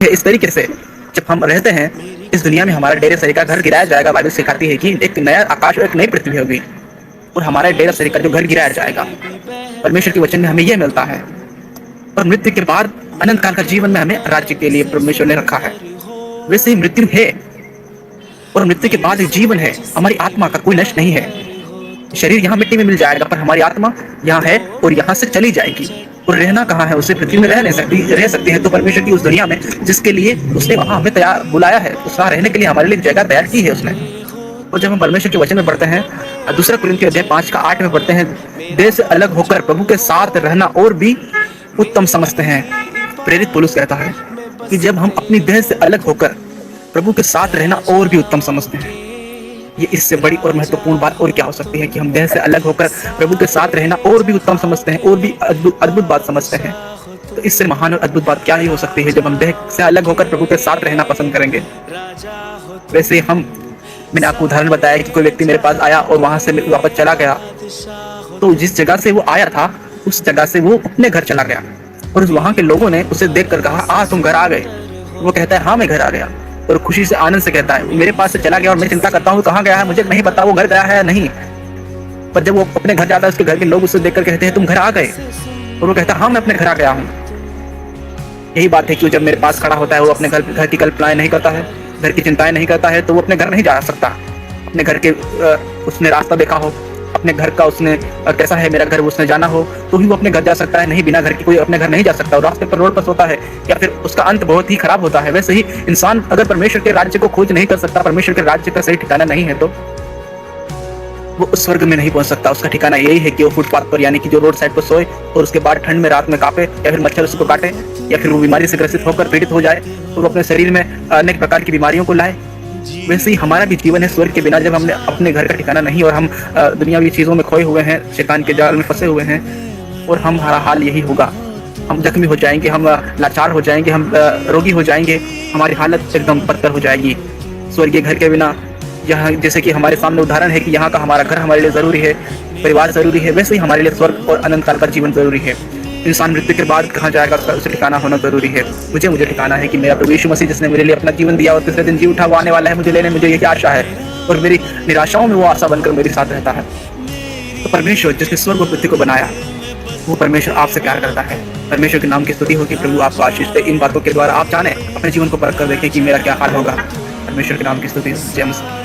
इस तरीके से जब हम रहते हैं इस दुनिया में, हमारा डेरे सरी का घर गिराया जाएगा। बाइबल सिखाती है कि एक नया आकाश और एक नई पृथ्वी होगी और हमारा डेरा सरी का जो घर गिराया जाएगा। परमेश्वर के वचन में हमें यह मिलता है। और मृत्यु के बाद अनंत काल का जीवन में हमें राज्य के लिए परमेश्वर ने रखा है। वैसे ही मृत्यु है और मृत्यु के बाद जीवन है। हमारी आत्मा का कोई नष्ट नहीं है। शरीर यहाँ मिट्टी में मिल जाएगा पर हमारी आत्मा यहाँ है और यहाँ से चली जाएगी। और रहना कहाँ है? उसे पृथ्वी में रह सकती है तो परमेश्वर की उस दुनिया में जिसके लिए उसने वहां हमें तैयार बुलाया है, उस वहां रहने के लिए हमारे लिए जगह तैयार की है उसने। और जब हम परमेश्वर के वचन में पढ़ते हैं, दूसरा कुरिन्थियों अध्याय 5:8 में पढ़ते हैं, देह से अलग होकर प्रभु के साथ रहना और भी उत्तम समझते हैं। प्रेरित पौलुस कहता है कि जब हम अपनी देह से अलग होकर प्रभु के साथ रहना और भी उत्तम समझते हैं, ये इससे बड़ी और महत्वपूर्ण बात और क्या हो सकती है कि हम देह से अलग होकर प्रभु के साथ रहना और भी उत्तम समझते हैं और भी अद्भुत बात समझते हैं। तो इससे महान और अद्भुत बात क्या ही हो सकती है जब हम देह से अलग होकर प्रभु के साथ रहना पसंद करेंगे। वैसे मैंने आपको उदाहरण बताया कि कोई व्यक्ति मेरे पास आया और वहां से वापस चला गया, तो जिस जगह से वो आया था उस जगह से वो अपने घर चला गया और वहां के लोगों ने उसे देखकर कहा, तुम घर आ गए। वो कहता है, हाँ मैं घर आ गया, और खुशी से आनंद से कहता है, मेरे पास से चला गया और मैं चिंता करता हूँ कहाँ गया है, मुझे नहीं पता वो घर गया है या नहीं। पर जब वो अपने घर जाता है उसके घर के लोग उसे देखकर कहते हैं, तुम घर आ गए, और वो कहता है, हाँ मैं अपने घर आ गया हूँ। यही बात है कि जब मेरे पास खड़ा होता है वो अपने घर की कल्पनाएं नहीं करता है, घर की चिंताएं नहीं करता है, तो वो अपने घर नहीं जा सकता। अपने घर के उसने रास्ता देखा हो, अपने घर का उसने कैसा है मेरा घर उसने जाना हो, तो ही वो अपने घर जा सकता है। नहीं, बिना घर के कोई अपने घर नहीं जा सकता। और रास्ते पर रोड पर सोता है या फिर उसका अंत बहुत ही खराब होता है। वैसे ही इंसान अगर परमेश्वर के राज्य को खोज नहीं कर सकता, परमेश्वर के राज्य का सही ठिकाना नहीं है, तो वो उस स्वर्ग में नहीं पहुंच सकता। उसका ठिकाना यही है कि वो फुटपाथ पर यानी कि जो रोड साइड पर सोए और उसके बाद ठंड में रात में कांपे या फिर मच्छर उसको काटे या फिर वो बीमारी से ग्रसित होकर पीड़ित हो जाए और वो अपने शरीर में अनेक प्रकार की बीमारियों को लाए। वैसे ही हमारा भी जीवन है स्वर्ग के बिना। जब हमने अपने घर का ठिकाना नहीं और हम दुनियावी चीजों में खोए हुए हैं, शैतान के जाल में फंसे हुए हैं, और हमारा हाल यही होगा। हम जख्मी हो जाएंगे, हम लाचार हो जाएंगे, हम रोगी हो जाएंगे, हमारी हालत एकदम बदतर हो जाएगी स्वर्गीय घर के बिना। यहाँ जैसे कि हमारे सामने उदाहरण है कि यहाँ का हमारा घर हमारे लिए जरूरी है, परिवार जरूरी है, वैसे ही हमारे लिए स्वर्ग और अनंत काल का जीवन जरूरी है। इंसान मृत्यु के बाद कहाँ जाएगा उसे ठिकाना होना जरूरी है। मुझे ठिकाना है कि मेरा प्रभु यीशु मसीह जिसने मेरे लिए अपना जीवन दिया और तीसरे दिन जी उठा, वो आने वाला है मुझे लेने। मुझे यही आशा है और मेरी निराशाओं में वो आशा बनकर मेरे साथ रहता है। तो परमेश्वर जिसने स्वर्ग और पृथ्वी को बनाया, वो परमेश्वर आपसे प्यार करता है। परमेश्वर के नाम की स्तुति हो कि प्रभु आपको आशीष दे। इन बातों के द्वारा आप जाने अपने जीवन को परख कर देखें कि मेरा क्या हाल होगा। परमेश्वर के नाम की स्तुति। जय मसीह।